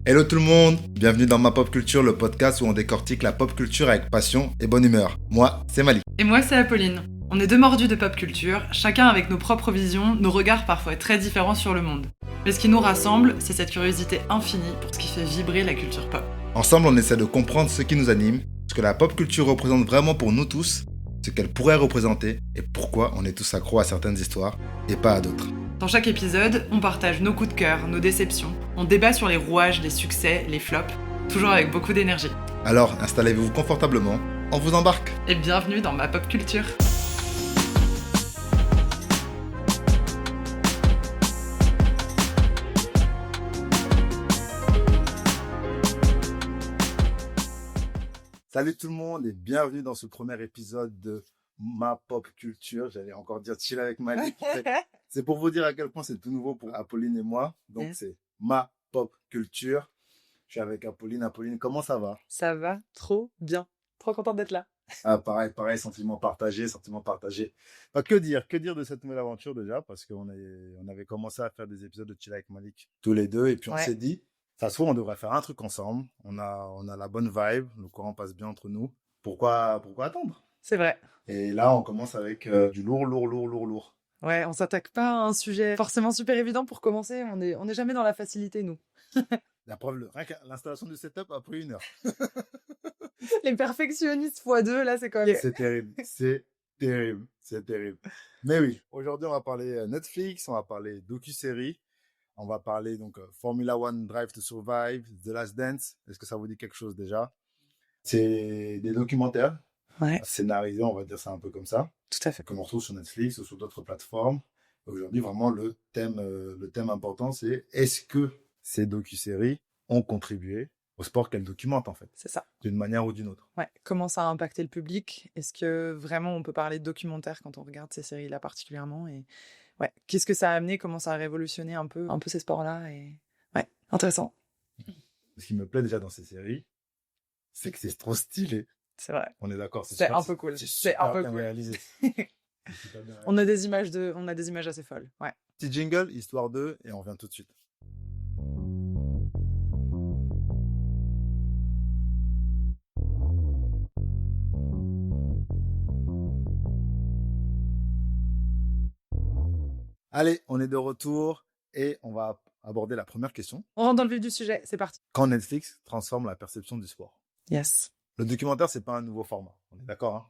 Hello tout le monde, bienvenue dans Ma Pop Culture, le podcast où on décortique la pop culture avec passion et bonne humeur. Moi, c'est Malik. Et moi, c'est Apolline. On est deux mordus de pop culture, chacun avec nos propres visions, nos regards parfois très différents sur le monde. Mais ce qui nous rassemble, c'est cette curiosité infinie pour ce qui fait vibrer la culture pop. Ensemble, on essaie de comprendre ce qui nous anime, ce que la pop culture représente vraiment pour nous tous, ce qu'elle pourrait représenter et pourquoi on est tous accros à certaines histoires et pas à d'autres. Dans chaque épisode, on partage nos coups de cœur, nos déceptions, on débat sur les rouages, les succès, les flops, toujours avec beaucoup d'énergie. Alors, installez-vous confortablement, on vous embarque. Et bienvenue dans Ma Pop Culture. Salut tout le monde et bienvenue dans ce premier épisode de Ma Pop Culture. J'allais encore dire chill avec Malik. C'est pour vous dire à quel point c'est tout nouveau pour Apolline et moi. Donc c'est Ma Pop Culture. Je suis avec Apolline. Apolline, comment ça va? Ça va trop bien. Trop contente d'être là. Ah, pareil, sentiment partagé. Enfin, que dire de cette nouvelle aventure déjà? Parce on avait commencé à faire des épisodes de chill avec Malik tous les deux et puis on s'est dit, ça se trouve, on devrait faire un truc ensemble. On a la bonne vibe, le courant passe bien entre nous. Pourquoi attendre? C'est vrai. Et là, on commence avec du lourd. Ouais, on s'attaque pas à un sujet forcément super évident pour commencer. On est jamais dans la facilité, nous. La preuve, rien que l'installation du setup a pris 1 heure. Les perfectionnistes x2, là, c'est quand même... C'est terrible. Mais oui, aujourd'hui, on va parler Netflix, on va parler docu-série, on va parler donc Formula One Drive to Survive, The Last Dance. Est-ce que ça vous dit quelque chose déjà? C'est des documentaires scénarisés, on va dire ça un peu comme ça. Tout à fait. Comme on retrouve sur Netflix ou sur d'autres plateformes. Aujourd'hui, vraiment, le thème important, c'est est-ce que ces docu-séries ont contribué au sport qu'elles documentent, en fait. C'est ça. D'une manière ou d'une autre. Ouais. Comment ça a impacté le public? Est-ce que vraiment on peut parler de documentaire quand on regarde ces séries-là particulièrement? Et ouais, qu'est-ce que ça a amené? Comment ça a révolutionné un peu ces sports-là? Et ouais, intéressant. Ce qui me plaît déjà dans ces séries, c'est que c'est trop stylé. C'est vrai. On est d'accord. C'est un peu cool. C'est un peu bien réalisé. On a des images assez folles. Ouais. Petit jingle, histoire 2, et on revient tout de suite. Allez, on est de retour et on va aborder la première question. On rentre dans le vif du sujet, c'est parti. Quand Netflix transforme la perception du sport? Yes. Le documentaire, c'est pas un nouveau format. On est d'accord, hein?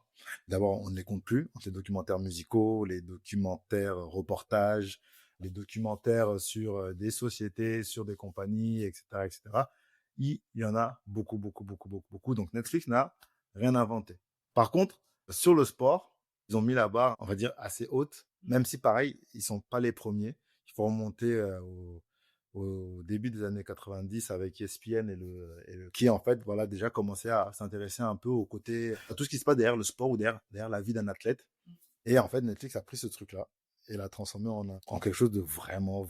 D'abord, on ne les compte plus. Les documentaires musicaux, les documentaires reportages, les documentaires sur des sociétés, sur des compagnies, etc., etc. Il y en a beaucoup. Donc Netflix n'a rien inventé. Par contre, sur le sport, ils ont mis la barre, on va dire, assez haute, même si pareil, ils sont pas les premiers. Il faut remonter au début des années 90 avec ESPN qui en fait voilà déjà commençait à s'intéresser un peu au côté à tout ce qui se passe derrière le sport ou derrière la vie d'un athlète. Et en fait Netflix a pris ce truc là et l'a transformé en quelque chose de vraiment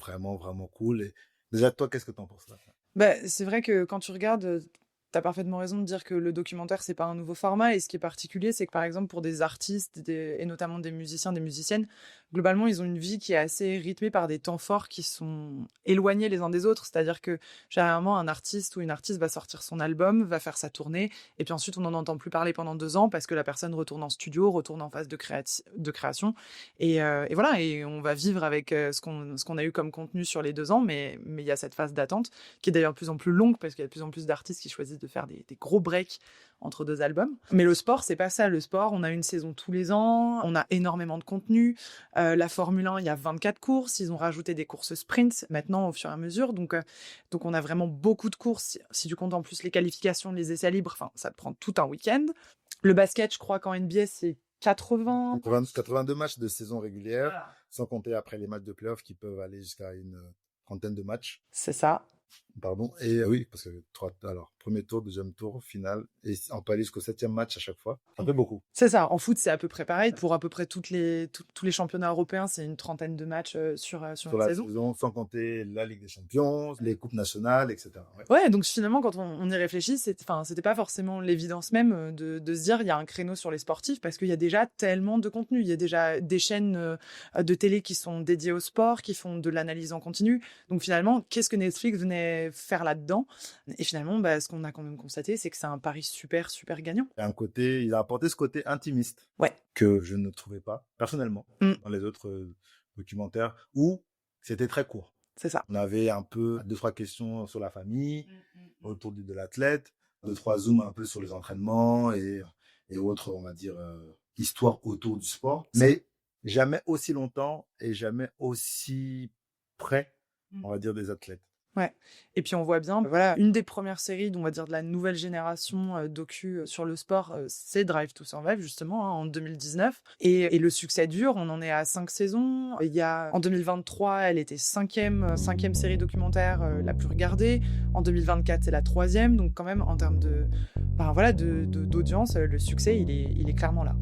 cool. Et déjà toi, qu'est-ce que t'en penses là? Bah, c'est vrai que quand tu regardes, t'as parfaitement raison de dire que le documentaire, c'est pas un nouveau format. Et ce qui est particulier, c'est que par exemple, pour des artistes et notamment des musiciens, des musiciennes, globalement, ils ont une vie qui est assez rythmée par des temps forts qui sont éloignés les uns des autres. C'est-à-dire que généralement, un artiste ou une artiste va sortir son album, va faire sa tournée, et puis ensuite, on n'en entend plus parler pendant 2 ans parce que la personne retourne en studio, retourne en phase de création. Et voilà, et on va vivre avec ce qu'on a eu comme contenu sur les 2 ans, mais il y a cette phase d'attente qui est d'ailleurs de plus en plus longue parce qu'il y a de plus en plus d'artistes qui choisissent de faire des gros breaks entre 2 albums. Mais le sport, c'est pas ça. Le sport, on a une saison tous les ans, on a énormément de contenu. La Formule 1, il y a 24 courses. Ils ont rajouté des courses sprint maintenant au fur et à mesure. Donc on a vraiment beaucoup de courses. Si tu comptes en plus les qualifications, les essais libres, enfin, ça te prend tout un week-end. Le basket, je crois qu'en NBA, c'est 82 matchs de saison régulière, Voilà. Sans compter après les matchs de playoff qui peuvent aller jusqu'à une trentaine de matchs. C'est ça. Pardon. Et oui, parce que alors premier tour, deuxième tour, finale, et on peut aller jusqu'au 7e match à chaque fois. Ça fait beaucoup. C'est ça. En foot, c'est à peu près pareil. Pour à peu près tous les championnats européens, c'est une trentaine de matchs sur Sur une la saison. saison, sans compter la Ligue des Champions, les coupes nationales, etc. Ouais. Ouais, donc finalement, quand on y réfléchit, c'était pas forcément l'évidence même de se dire il y a un créneau sur les sportifs parce qu'il y a déjà tellement de contenu. Il y a déjà des chaînes de télé qui sont dédiées au sport, qui font de l'analyse en continu. Donc finalement, qu'est-ce que Netflix venait faire là-dedans? Et finalement, ce qu'on a quand même constaté, c'est que c'est un pari super, super gagnant. Il a apporté ce côté intimiste Ouais. que je ne trouvais pas, personnellement, dans les autres documentaires où c'était très court. C'est ça. On avait un peu 2-3 questions sur la famille, autour de l'athlète, 2-3 zooms un peu sur les entraînements et autres, on va dire, histoires autour du sport. Mais jamais aussi longtemps et jamais aussi près, on va dire, des athlètes. Ouais. Et puis on voit bien, voilà, une des premières séries, on va dire de la nouvelle génération docu sur le sport, c'est Drive to Survive justement en 2019. Et le succès dure, on en est à 5 saisons. En 2023, elle était cinquième série documentaire la plus regardée. En 2024, c'est la 3e. Donc quand même en termes d'audience, le succès, il est clairement là.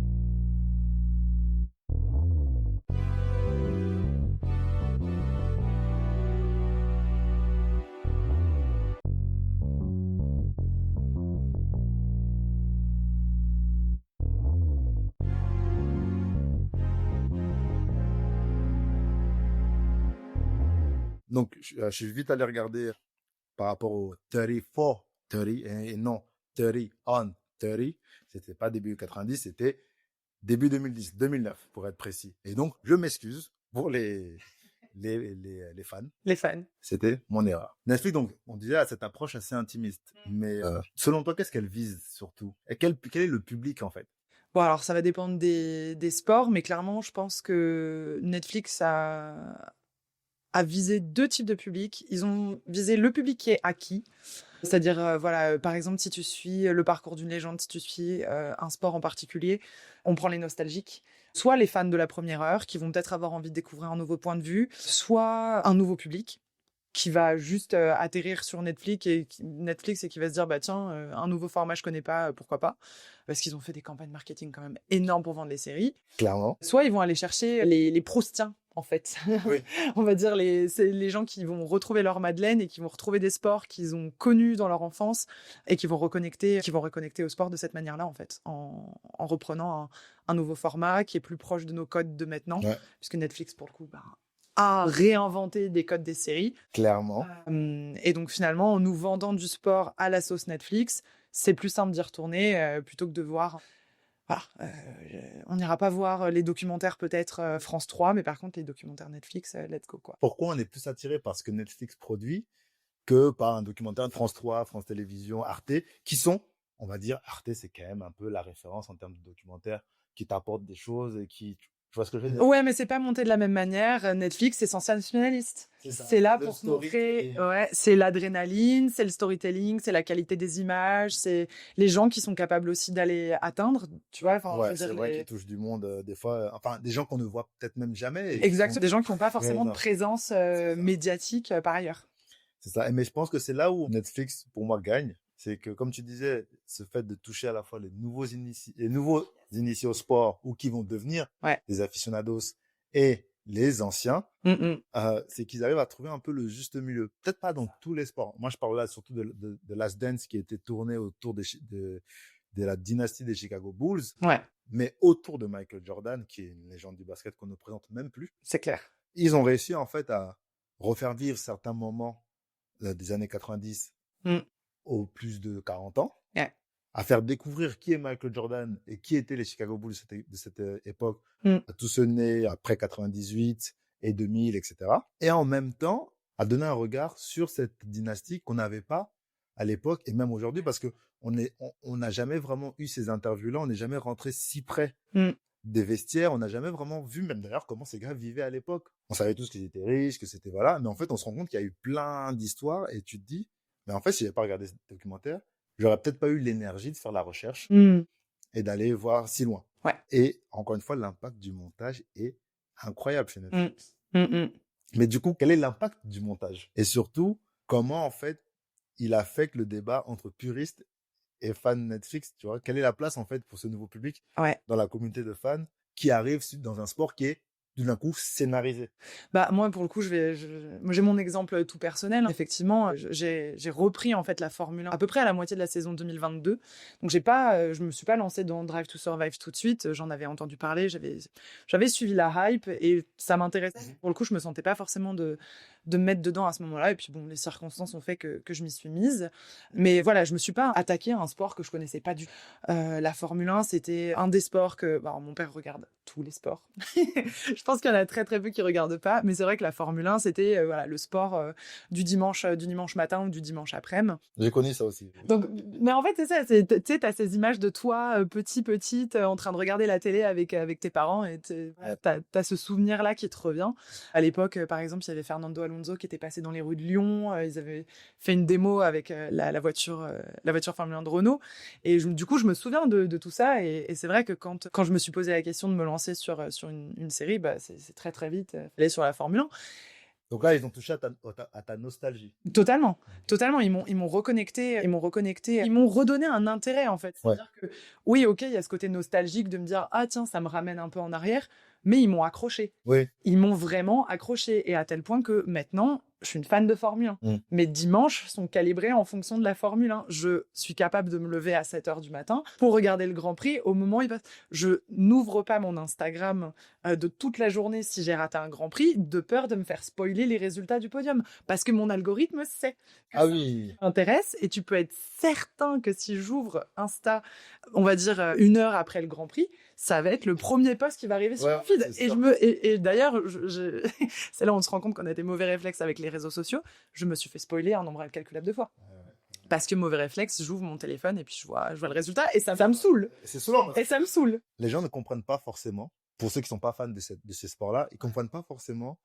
Donc, je suis vite allé regarder par rapport au 34, 30 et non 30 on 30. C'était pas début 90, c'était début 2010, 2009 pour être précis. Et donc, je m'excuse pour les fans. Les fans. C'était mon erreur. Netflix, donc, on disait à cette approche assez intimiste. Mais selon toi, qu'est-ce qu'elle vise surtout? Et quel est le public en fait? Bon, alors ça va dépendre des sports, mais clairement, je pense que Netflix a visé 2 types de publics. Ils ont visé le public qui est acquis, c'est-à-dire, par exemple, si tu suis le parcours d'une légende, si tu suis un sport en particulier, on prend les nostalgiques. Soit les fans de la première heure, qui vont peut-être avoir envie de découvrir un nouveau point de vue, soit un nouveau public, qui va juste atterrir sur Netflix et qui va se dire tiens, un nouveau format je connais pas, pourquoi pas, parce qu'ils ont fait des campagnes marketing quand même énormes pour vendre les séries. Clairement. Soit ils vont aller chercher les proustiens en fait. Oui. On va dire c'est les gens qui vont retrouver leur Madeleine et qui vont retrouver des sports qu'ils ont connus dans leur enfance et qui vont reconnecter au sport de cette manière-là en fait, en reprenant un nouveau format qui est plus proche de nos codes de maintenant, puisque Netflix pour le coup à réinventer des codes des séries. Clairement. Et donc finalement, en nous vendant du sport à la sauce Netflix, c'est plus simple d'y retourner plutôt que de voir... Voilà, on n'ira pas voir les documentaires peut-être France 3, mais par contre les documentaires Netflix, let's go quoi. Pourquoi on est plus attiré par ce que Netflix produit que par un documentaire de France 3, France Télévisions, Arte, qui sont, on va dire, Arte c'est quand même un peu la référence en termes de documentaires qui t'apportent des choses et qui... Tu vois ce que je veux dire? Ouais, mais c'est pas monté de la même manière. Netflix, c'est sensationnaliste. C'est là pour te montrer, c'est l'adrénaline, c'est le storytelling, c'est la qualité des images, c'est les gens qui sont capables aussi d'aller atteindre, tu vois. C'est vrai qu'ils touchent du monde des fois, enfin des gens qu'on ne voit peut-être même jamais. Exactement, des gens qui n'ont pas forcément de présence médiatique par ailleurs. C'est ça. Mais je pense que c'est là où Netflix, pour moi, gagne. C'est que, comme tu disais, ce fait de toucher à la fois les nouveaux initiés au sport ou qui vont devenir des aficionados et les anciens, c'est qu'ils arrivent à trouver un peu le juste milieu. Peut-être pas dans tous les sports. Moi, je parle là surtout de Last Dance qui était tourné autour de la dynastie des Chicago Bulls, mais autour de Michael Jordan, qui est une légende du basket qu'on ne présente même plus. C'est clair. Ils ont réussi en fait à refaire vivre certains moments des années 90 aux plus de 40 ans, à faire découvrir qui est Michael Jordan et qui étaient les Chicago Bulls de cette époque, à tous ceux nés après 98 et 2000, etc. Et en même temps, à donner un regard sur cette dynastie qu'on n'avait pas à l'époque et même aujourd'hui, parce que on n'a jamais vraiment eu ces interviews-là, on n'est jamais rentré si près des vestiaires, on n'a jamais vraiment vu, même d'ailleurs, comment ces gars vivaient à l'époque. On savait tous qu'ils étaient riches, que c'était voilà, mais en fait, on se rend compte qu'il y a eu plein d'histoires et tu te dis, mais en fait, si j'avais pas regardé ce documentaire, j'aurais peut-être pas eu l'énergie de faire la recherche et d'aller voir si loin. Et encore une fois, l'impact du montage est incroyable chez Netflix. Mais du coup, quel est l'impact du montage? Et surtout, comment en fait il affecte le débat entre puristes et fans Netflix, tu vois. Quelle est la place, en fait, pour ce nouveau public Ouais. dans la communauté de fans qui arrive dans un sport qui est, tout d'un coup, scénarisé? Bah, moi, pour le coup, moi, j'ai mon exemple tout personnel. Effectivement, j'ai repris, en fait, la Formule 1 à peu près à la moitié de la saison 2022. Donc, je me suis pas lancée dans Drive to Survive tout de suite. J'en avais entendu parler, j'avais suivi la hype et ça m'intéressait. Pour le coup, je me sentais pas forcément de me mettre dedans à ce moment-là. Et puis, bon, les circonstances ont fait que je m'y suis mise. Mais voilà, je me suis pas attaquée à un sport que je connaissais pas du tout. La Formule 1, c'était un des sports mon père regarde tous les sports. Je pense qu'il y en a très très peu qui regardent pas, mais c'est vrai que la Formule 1, c'était voilà, le sport du dimanche matin ou du dimanche après-midi. J'ai connu ça aussi. Donc, mais en fait, c'est ça, tu sais, t'as ces images de toi, petite, en train de regarder la télé avec tes parents, et t'as ce souvenir-là qui te revient. À l'époque, par exemple, il y avait Fernando Alonso qui était passé dans les rues de Lyon, ils avaient fait une démo avec la voiture Formule 1 de Renault, et du coup, je me souviens de tout ça, et c'est vrai que quand je me suis posé la question de me lancer sur une série, bah, c'est très très vite aller sur la Formule 1. Donc là, ils ont touché à ta nostalgie. Totalement. Ils m'ont reconnecté, ils m'ont redonné un intérêt, en fait. Ouais. C'est-à-dire que, oui, ok, il y a ce côté nostalgique de me dire, ah tiens, ça me ramène un peu en arrière, mais ils m'ont accroché. Oui. Ils m'ont vraiment accroché, et à tel point que maintenant, je suis une fan de Formule 1. Mm. Mes dimanches sont calibrés en fonction de la Formule 1. Je suis capable de me lever à 7h du matin pour regarder le Grand Prix au moment où il passe. Je n'ouvre pas mon Instagram de toute la journée si j'ai raté un Grand Prix, de peur de me faire spoiler les résultats du podium. Parce que mon algorithme sait que Ah oui. ça m'intéresse, et tu peux être certain que si j'ouvre Insta, on va dire 1 heure après le Grand Prix, ça va être le premier post qui va arriver sur mon feed. Et d'ailleurs, c'est là où on se rend compte qu'on a des mauvais réflexes avec les réseaux sociaux. Je me suis fait spoiler un nombre incalculable de fois. Parce que mauvais réflexe, j'ouvre mon téléphone et puis je vois le résultat, et ça me saoule. C'est saoulant. Et ça me saoule. Les gens ne comprennent pas forcément, pour ceux qui sont pas fans de ces sports-là, ils comprennent pas forcément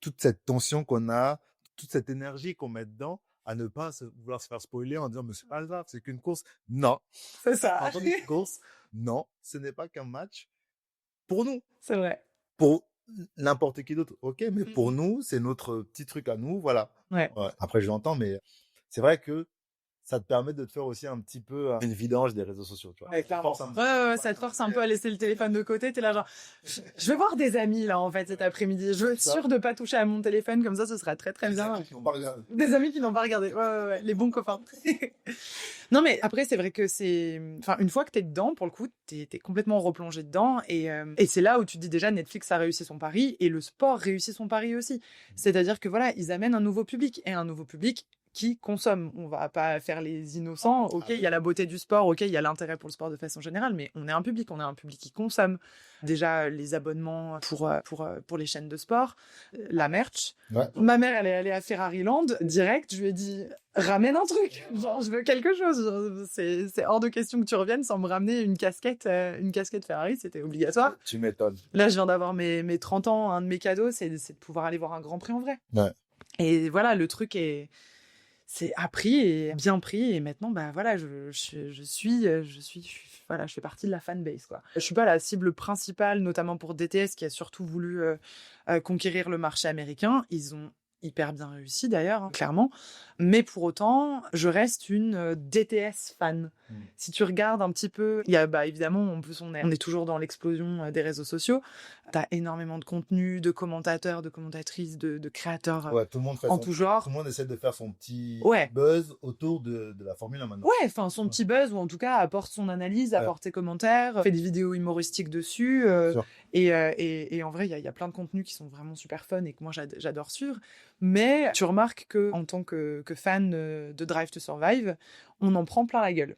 toute cette tension qu'on a, toute cette énergie qu'on met dedans, à ne pas vouloir se faire spoiler en disant, mais c'est pas grave, c'est qu'une course. Non. C'est ça. En tant que course, non, ce n'est pas qu'un match. Pour nous. C'est vrai. Pour n'importe qui d'autre, ok, mais pour nous, c'est notre petit truc à nous, voilà. Ouais. Après, je l'entends, mais c'est vrai que ça te permet de te faire aussi un petit peu une vidange des réseaux sociaux, tu vois. Ouais, clairement. Ça te force un peu à laisser le téléphone de côté. T'es là genre, je vais voir des amis là en fait cet après-midi. Je veux être sûre de pas toucher à mon téléphone, comme ça ce sera très très bien. Des amis qui n'ont pas regardé. Ouais, les bons copains. Non, mais après c'est vrai que une fois que t'es dedans, pour le coup, t'es complètement replongé dedans, et c'est là où tu te dis déjà Netflix a réussi son pari et le sport réussit son pari aussi. C'est-à-dire que voilà, ils amènent un nouveau public, et un nouveau public qui consomme. On va pas faire les innocents. Ok, il y a la beauté du sport, ok, il y a l'intérêt pour le sport de façon générale, mais on est un public qui consomme. Déjà, les abonnements pour les chaînes de sport, la merch. Ouais. Ma mère, elle est allée à Ferrari Land, direct, je lui ai dit, ramène un truc. Genre, je veux quelque chose. Genre, c'est hors de question que tu reviennes sans me ramener une casquette Ferrari, c'était obligatoire. Tu m'étonnes. Là, je viens d'avoir mes 30 ans, un de mes cadeaux, c'est de pouvoir aller voir un Grand Prix en vrai. Ouais. Et voilà, le truc c'est appris et bien pris, et maintenant bah voilà, je fais partie de la fanbase, quoi. Je suis pas la cible principale, notamment pour DTS qui a surtout voulu conquérir le marché américain. Ils ont hyper bien réussi d'ailleurs, hein, clairement, mais pour autant je reste une DTS fan. Si tu regardes un petit peu, il y a évidemment, en plus on est toujours dans l'explosion des réseaux sociaux. T'as énormément de contenu, de commentateurs, de commentatrices, de créateurs tout le monde fait en tout genre. Tout le monde essaie de faire son petit Ouais. buzz autour de la Formule 1 maintenant. Ouais, enfin son petit buzz, ou en tout cas apporte son analyse, apporte ses commentaires, fait des vidéos humoristiques dessus, et en vrai il y a plein de contenus qui sont vraiment super fun et que moi j'adore suivre. Mais tu remarques que en tant que fan de Drive to Survive, on en prend plein la gueule.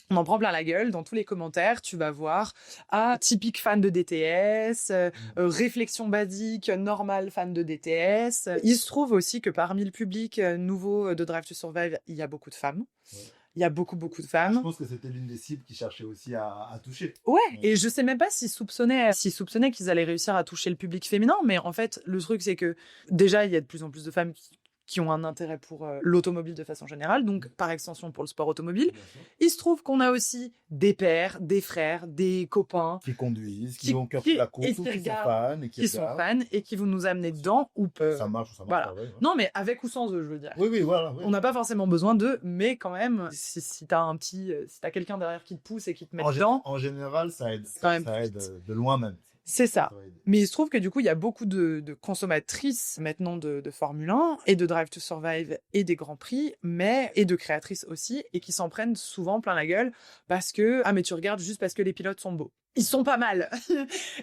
On en prend plein la gueule. Dans tous les commentaires, tu vas voir typique fan de DTS, réflexion basique, normal fan de DTS. Il se trouve aussi que parmi le public nouveau de Drive to Survive, il y a beaucoup de femmes. Ouais. Il y a beaucoup de femmes. Je pense que c'était l'une des cibles qui cherchait aussi à toucher. Ouais, et je sais même pas s'ils soupçonnaient qu'ils allaient réussir à toucher le public féminin, mais en fait, le truc, c'est que déjà, il y a de plus en plus de femmes qui ont un intérêt pour l'automobile de façon générale, donc par extension pour le sport automobile. Il se trouve qu'on a aussi des pères, des frères, des copains qui conduisent, qui vont faire la course, ou qui sont fans et qui sont fans et qui vont nous amener dedans ou peu. Ça marche ou ça marche voilà. pas, ouais. Non, mais avec ou sans eux, je veux dire. Oui, voilà. Oui. On n'a pas forcément besoin d'eux, mais quand même, si t'as si t'as quelqu'un derrière qui te pousse et qui te met dedans. En général, ça aide. Ça aide de loin même. C'est ça. Mais il se trouve que du coup, il y a beaucoup de consommatrices maintenant de Formule 1 et de Drive to Survive et des Grands Prix, et de créatrices aussi, et qui s'en prennent souvent plein la gueule parce que, mais tu regardes juste parce que les pilotes sont beaux. Ils sont pas mal.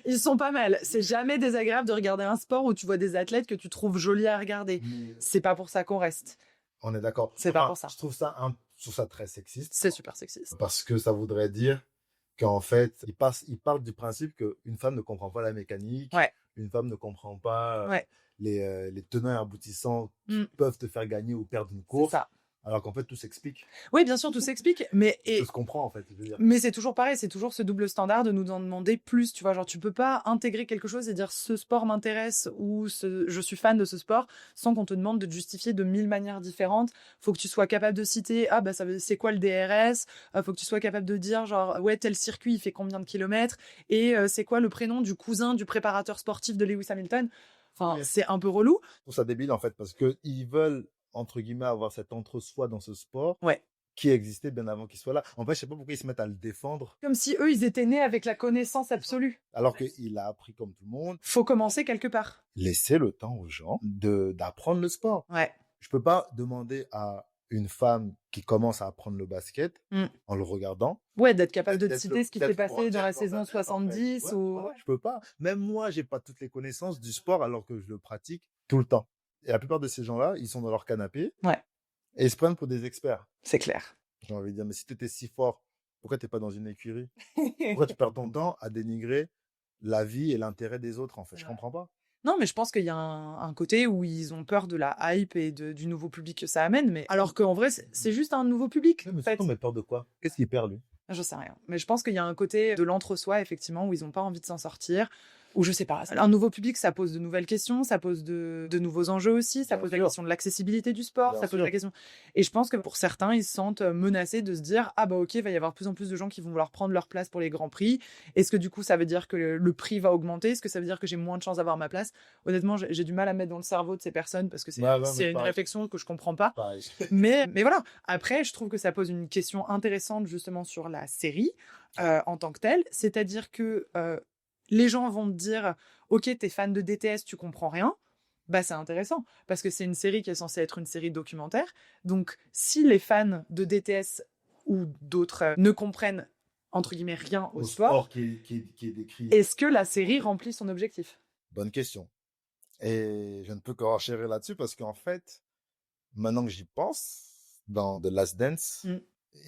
Ils sont pas mal. C'est jamais désagréable de regarder un sport où tu vois des athlètes que tu trouves jolis à regarder. C'est pas pour ça qu'on reste. On est d'accord. C'est pas pour ça. Je trouve ça très sexiste. C'est super sexiste. Parce que ça voudrait dire qu'en fait, il part du principe qu'une femme ne comprend pas la mécanique, une femme ne comprend pas les tenants et aboutissants qui peuvent te faire gagner ou perdre une course. C'est ça. Alors qu'en fait, tout s'explique. Oui, bien sûr, tout s'explique, mais... Ça se comprend, en fait, je veux dire. Mais c'est toujours pareil, c'est toujours ce double standard de nous en demander plus, tu vois, genre tu peux pas intégrer quelque chose et dire ce sport m'intéresse ou je suis fan de ce sport sans qu'on te demande de te justifier de 1000 manières différentes. Faut que tu sois capable de citer, c'est quoi le DRS, faut que tu sois capable de dire genre, ouais, tel circuit, il fait combien de kilomètres, et c'est quoi le prénom du cousin du préparateur sportif de Lewis Hamilton. Enfin, c'est un peu relou. Je trouve ça débile, en fait, parce qu'ils veulent entre guillemets, avoir cet entre-soi dans ce sport qui existait bien avant qu'il soit là. En fait, je sais pas pourquoi ils se mettent à le défendre. Comme si eux, ils étaient nés avec la connaissance absolue. Alors qu'il a appris comme tout le monde. Faut commencer quelque part. Laisser le temps aux gens d'apprendre le sport. Ouais. Je peux pas demander à une femme qui commence à apprendre le basket en le regardant. Ouais, d'être capable de te citer ce qui s'est passé dans la saison 70 ou... Je peux pas. Même moi, j'ai pas toutes les connaissances du sport alors que je le pratique tout le temps. Et la plupart de ces gens-là, ils sont dans leur canapé. Et ils se prennent pour des experts. C'est clair. J'ai envie de dire, mais si tu étais si fort, pourquoi tu n'es pas dans une écurie? Pourquoi tu perds ton temps à dénigrer la vie et l'intérêt des autres, en fait? Je comprends pas. Non, mais je pense qu'il y a un côté où ils ont peur de la hype et du nouveau public que ça amène. Mais alors qu'en vrai, c'est juste un nouveau public. Mais surtout, mais peur de quoi? Qu'est-ce qu'il perd, lui? Je sais rien. Mais je pense qu'il y a un côté de l'entre-soi, effectivement, où ils n'ont pas envie de s'en sortir. Ou je sais pas. Un nouveau public, ça pose de nouvelles questions, ça pose de nouveaux enjeux aussi, ça pose la question de l'accessibilité du sport, ça pose la question. Et je pense que pour certains, ils se sentent menacés de se dire ok, il va y avoir de plus en plus de gens qui vont vouloir prendre leur place pour les grands prix. Est-ce que du coup, ça veut dire que le prix va augmenter? Est-ce que ça veut dire que j'ai moins de chances d'avoir ma place? Honnêtement, j'ai du mal à mettre dans le cerveau de ces personnes parce que c'est une réflexion que je comprends pas. mais voilà. Après, je trouve que ça pose une question intéressante justement sur la série en tant que telle, c'est-à-dire que les gens vont te dire ok, t'es fan de DTS, tu comprends rien. C'est intéressant parce que c'est une série qui est censée être une série documentaire. Donc, si les fans de DTS ou d'autres ne comprennent entre guillemets rien au sport qui est décrit, est-ce que la série remplit son objectif? Bonne question. Et je ne peux que renchérir là-dessus parce qu'en fait, maintenant que j'y pense, dans The Last Dance,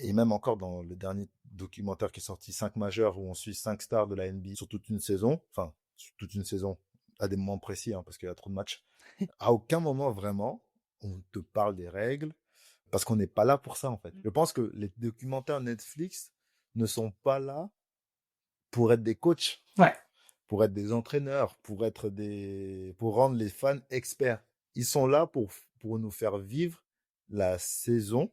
et même encore dans le dernier documentaire qui est sorti, 5 majeurs, où on suit 5 stars de la NBA sur toute une saison, à des moments précis, parce qu'il y a trop de matchs. À aucun moment, vraiment, on te parle des règles, parce qu'on n'est pas là pour ça, en fait. Je pense que les documentaires Netflix ne sont pas là pour être des coachs, pour être des entraîneurs, pour rendre les fans experts. Ils sont là pour nous faire vivre la saison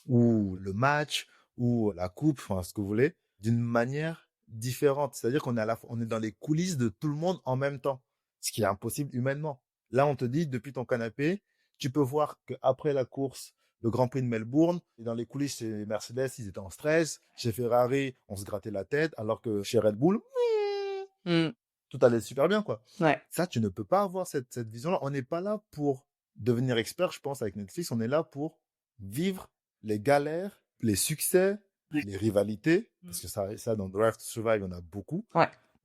ou le match ou la coupe, ce que vous voulez, d'une manière différente. C'est-à-dire qu'on est dans les coulisses de tout le monde en même temps, ce qui est impossible humainement. Là, on te dit, depuis ton canapé, tu peux voir qu'après la course, le Grand Prix de Melbourne, et dans les coulisses, chez Mercedes, ils étaient en stress. Chez Ferrari, on se grattait la tête, alors que chez Red Bull, tout allait super bien, quoi. Ça, tu ne peux pas avoir cette vision-là. On n'est pas là pour devenir expert, je pense, avec Netflix. On est là pour vivre les galères, les succès, les rivalités, parce que ça dans Drive to Survive, on a beaucoup.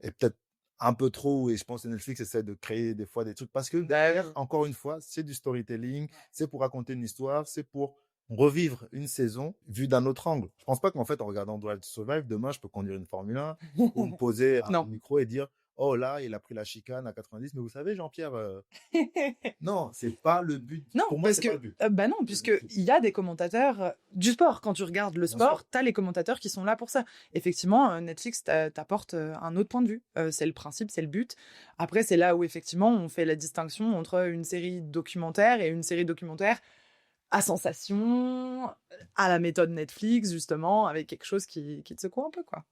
Et peut-être un peu trop, et je pense que Netflix essaie de créer des fois des trucs, parce que derrière, encore une fois, c'est du storytelling, c'est pour raconter une histoire, c'est pour revivre une saison vue d'un autre angle. Je pense pas qu'en fait, en regardant Drive to Survive, demain, je peux conduire une Formule 1 ou me poser un micro et dire oh là, il a pris la chicane à 90, mais vous savez, Jean-Pierre, non, c'est pas le but. Non, Pour moi, parce c'est que, pas le but. bah non, puisqu'il y a des commentateurs du sport. Quand tu regardes le Bien sport, sûr. t'as les commentateurs qui sont là pour ça. Effectivement, Netflix t'apporte un autre point de vue. C'est le principe, c'est le but. Après, c'est là où, effectivement, on fait la distinction entre une série documentaire et une série documentaire à sensation, à la méthode Netflix, justement, avec quelque chose qui te secoue un peu, quoi.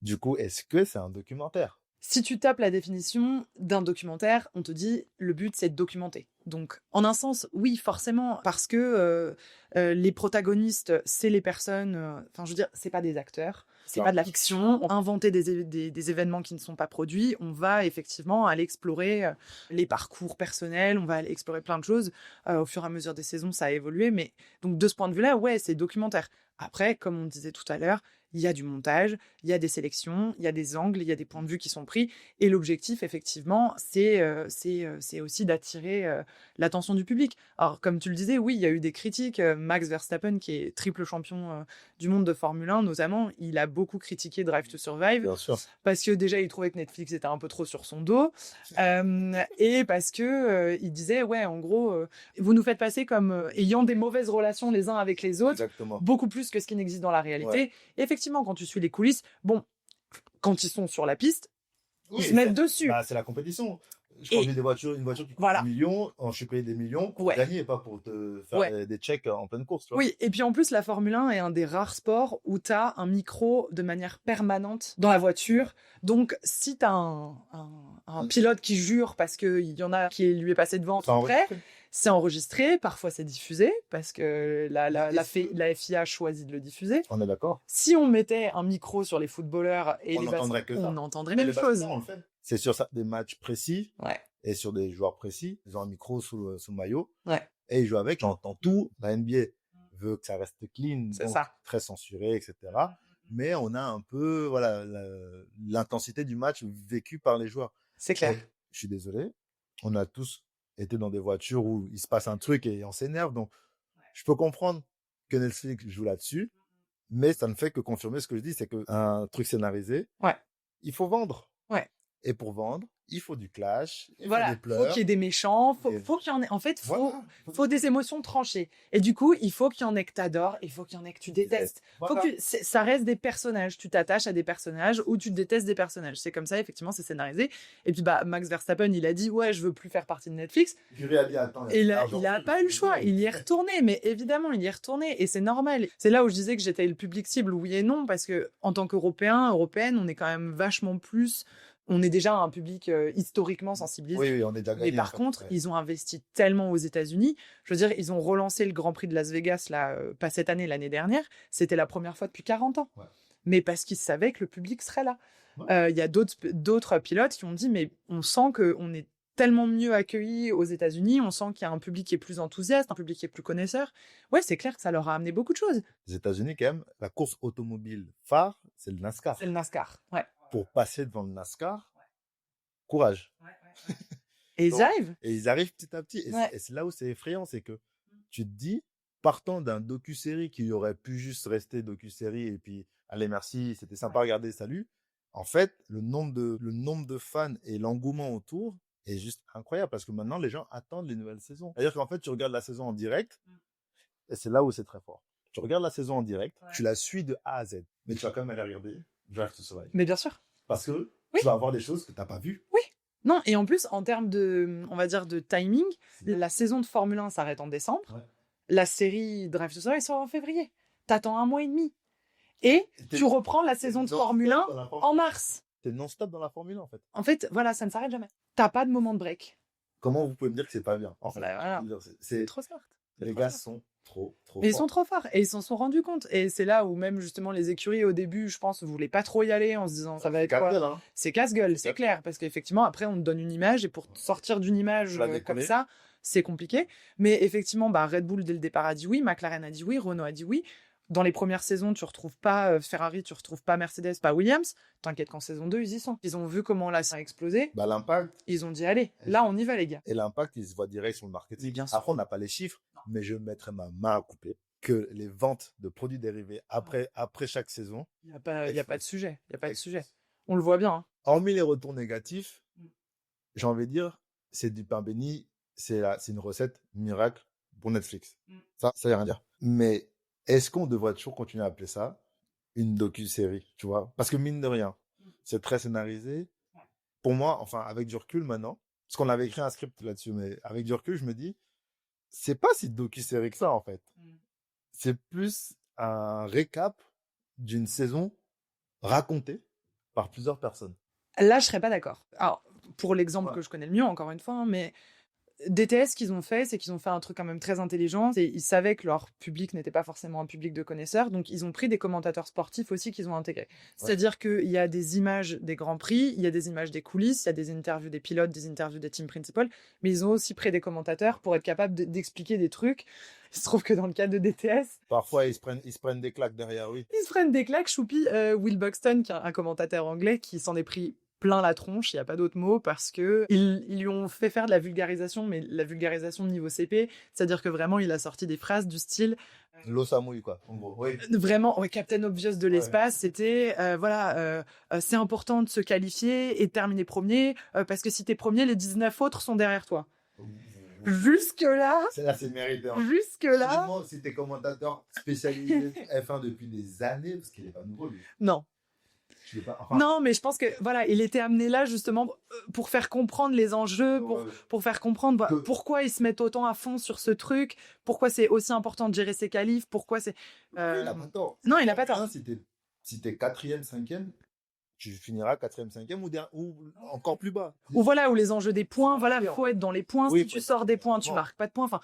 Du coup, est-ce que c'est un documentaire? Si tu tapes la définition d'un documentaire, on te dit le but c'est de documenter. Donc, en un sens, oui, forcément, parce que les protagonistes, c'est les personnes. Enfin, je veux dire, c'est pas des acteurs, c'est Non. pas de la fiction. On va inventer des événements qui ne sont pas produits. On va effectivement aller explorer les parcours personnels. On va aller explorer plein de choses. Au fur et à mesure des saisons, ça a évolué. Mais donc, de ce point de vue-là, ouais, c'est documentaire. Après, comme on disait tout à l'heure, il y a du montage, il y a des sélections, il y a des angles, il y a des points de vue qui sont pris. Et l'objectif, effectivement, c'est aussi d'attirer l'attention du public. Alors, comme tu le disais, oui, il y a eu des critiques. Max Verstappen, qui est triple champion du monde de Formule 1, notamment, il a beaucoup critiqué Drive to Survive. Bien sûr. Parce que déjà, il trouvait que Netflix était un peu trop sur son dos. Et parce que il disait, ouais, en gros, vous nous faites passer comme ayant des mauvaises relations les uns avec les autres, Exactement. beaucoup plus que ce qui n'existe dans la réalité. Ouais. Et effectivement, quand tu suis les coulisses, bon, quand ils sont sur la piste, Oui, ils se mettent dessus. Bah, c'est la compétition. Je Et- conduis une voiture qui coûte Voilà. des millions, je suis payé des millions pour Ouais. gagner, pas pour te faire Ouais. des checks en pleine course. Tu vois. Oui, et puis en plus, la Formule 1 est un des rares sports où tu as un micro de manière permanente dans la voiture. Donc, si tu as un pilote qui jure parce qu'il y en a qui lui est passé devant, C'est après, enregistré. c'est enregistré, parfois c'est diffusé parce que la FIA choisit de le diffuser. On est d'accord. Si on mettait un micro sur les footballeurs et On les n'entendrait que ça. on entendrait Mais même le chose. basket, on le fait. C'est sur des matchs précis Ouais, et sur des joueurs précis. Ils ont un micro sous le maillot ouais, et ils jouent avec. J'entends tout. La NBA veut que ça reste clean, c'est donc ça. très censuré, etc. Mais on a un peu voilà l'intensité du match vécue par les joueurs. C'est clair. Et je suis désolé, on a tous été dans des voitures où il se passe un truc et on s'énerve. Donc, je peux comprendre que Netflix joue là-dessus, mais ça ne fait que confirmer ce que je dis, c'est qu'un truc scénarisé, Ouais. il faut vendre. Ouais. Et pour vendre, il faut du clash, il faut Voilà, des pleurs. faut qu'il y ait des méchants, Et- faut qu'il y en ait. En fait, Voilà. faut des émotions tranchées. Et du coup, il faut qu'il y en ait que t'adores, il faut qu'il y en ait que tu détestes. Voilà. Faut que ça reste des personnages. Tu t'attaches à des personnages ou tu détestes des personnages. C'est comme ça, effectivement, c'est scénarisé. Et puis, bah, Max Verstappen, il a dit, ouais, je veux plus faire partie de Netflix. Puis a dit, attends, Et là, l'argent, il a pas eu le choix. Il y est retourné. Mais évidemment, il y est retourné. Et c'est normal. C'est là où je disais que j'étais le public cible, oui et non, parce que en tant qu'Européen, Européenne, on est quand même vachement plus. On est déjà un public historiquement sensibilisé. Oui, on est déjà gagné. Mais par contre, ils ont investi tellement aux États-Unis. Je veux dire, ils ont relancé le Grand Prix de Las Vegas, là, pas cette année, l'année dernière. C'était la première fois depuis 40 ans. Ouais. Mais parce qu'ils savaient que le public serait là. Ouais. Il y a d'autres pilotes qui ont dit, mais on sent qu'on est tellement mieux accueillis aux États-Unis. On sent qu'il y a un public qui est plus enthousiaste, un public qui est plus connaisseur. Ouais, c'est clair que ça leur a amené beaucoup de choses. Les États-Unis, quand même, la course automobile phare, c'est le NASCAR. C'est le NASCAR. Ouais. Pour passer devant le NASCAR, courage. Et ils Donc, arrivent. Et ils arrivent petit à petit. Et Ouais. c'est là où c'est effrayant, c'est que tu te dis, partant d'un docu-série qui aurait pu juste rester docu-série et puis, allez, merci, c'était sympa à regarder, salut. En fait, le nombre de fans et l'engouement autour est juste incroyable parce que maintenant, les gens attendent les nouvelles saisons. C'est-à-dire qu'en fait, tu regardes la saison en direct et c'est là où c'est très fort. Tu regardes la saison en direct, tu la suis de A à Z, mais tu vas quand même aller regarder Drive to Survive. Mais bien sûr. Parce que Oui. tu vas avoir des choses que tu n'as pas vues. Oui. Non, et en plus, en termes de, on va dire, de timing, la saison de Formule 1 s'arrête en décembre. Ouais. La série Drive to Survive sort en février. T'attends un mois et demi. Et tu reprends la saison de Formule 1 en mars. T'es non-stop dans la Formule 1, en fait. En fait, voilà, ça ne s'arrête jamais. T'as pas de moment de break. Comment vous pouvez me dire que c'est pas bien? En fait, Voilà. c'est C'est trop smart. les gars sont trop Mais ils forts. sont trop forts et ils s'en sont rendus compte. Et c'est là où même justement les écuries au début, je pense, voulaient pas trop y aller en se disant ça va être quoi. Casse-gueule, hein. C'est casse-gueule, c'est clair. Parce qu'effectivement, après, on te donne une image et pour sortir d'une image La comme décoller. ça, c'est compliqué. Mais effectivement, bah, Red Bull dès le départ a dit oui, McLaren a dit oui, Renault a dit oui. Dans les premières saisons, tu retrouves pas Ferrari, tu retrouves pas Mercedes, pas Williams. T'inquiète qu'en saison 2, ils y sont. Ils ont vu comment là ça a explosé. Bah, l'impact. Ils ont dit allez, là on y va les gars. Et l'impact, il se voit direct sur le marketing. Mais bien sûr. Après, on n'a pas les chiffres, mais je mettrai ma main à couper que les ventes de produits dérivés après chaque saison. Il y a pas de sujet. Il y a pas de sujet. On le voit bien, hein. Hormis les retours négatifs, Mmh. j'ai envie de dire, c'est du pain béni, c'est une recette miracle pour Netflix. Mmh. Ça y a rien à dire. Mais est-ce qu'on devrait toujours continuer à appeler ça une docu-série, tu vois? Parce que mine de rien, c'est très scénarisé. Ouais. Pour moi, enfin, avec du recul maintenant, parce qu'on avait écrit un script là-dessus, mais avec du recul, je me dis, c'est pas si docu-série que ça, en fait. C'est plus un récap d'une saison racontée par plusieurs personnes. Là, je serais pas d'accord. Alors, pour l'exemple Ouais. que je connais le mieux, encore une fois, hein, mais DTS, ce qu'ils ont fait, c'est qu'ils ont fait un truc quand même très intelligent. Ils savaient que leur public n'était pas forcément un public de connaisseurs, donc ils ont pris des commentateurs sportifs aussi qu'ils ont intégrés. C'est-à-dire qu'il y a des images des Grands Prix, il y a des images des coulisses, il y a des interviews des pilotes, des interviews des team principals, mais ils ont aussi pris des commentateurs pour être capables d'expliquer des trucs. Il se trouve que dans le cas de DTS, Parfois, ils se prennent des claques derrière, oui. ils se prennent des claques. Choupi, Will Buxton, qui est un commentateur anglais, qui s'en est pris plein la tronche, il n'y a pas d'autre mot, parce que ils lui ont fait faire de la vulgarisation, mais la vulgarisation de niveau CP, c'est-à-dire que vraiment, il a sorti des phrases du style L'eau ça mouille, quoi, en gros. Oui. vraiment, ouais, Captain Obvious de l'espace, c'était c'est important de se qualifier et de terminer premier, parce que si t'es premier, les 19 autres sont derrière toi. Jusque-là, Celle-là, c'est mérité. Hein. jusque-là, Honnêtement, si t'es commentateur spécialisé F1 depuis des années, parce qu'il n'est pas nouveau, lui. non. Je l'ai pas, enfin, Non, mais je pense que voilà, il était amené là justement pour faire comprendre les enjeux, pour faire comprendre pourquoi ils se mettent autant à fond sur ce truc, pourquoi c'est aussi important de gérer ses qualifs, pourquoi c'est. il a pas tort. Non, il a pas tort. Si t'es quatrième, cinquième, tu finiras quatrième, cinquième ou encore plus bas. Ou voilà, ou les enjeux des points, voilà, il faut être dans les points. Oui, si tu sors des points, tu marques pas de points. Enfin,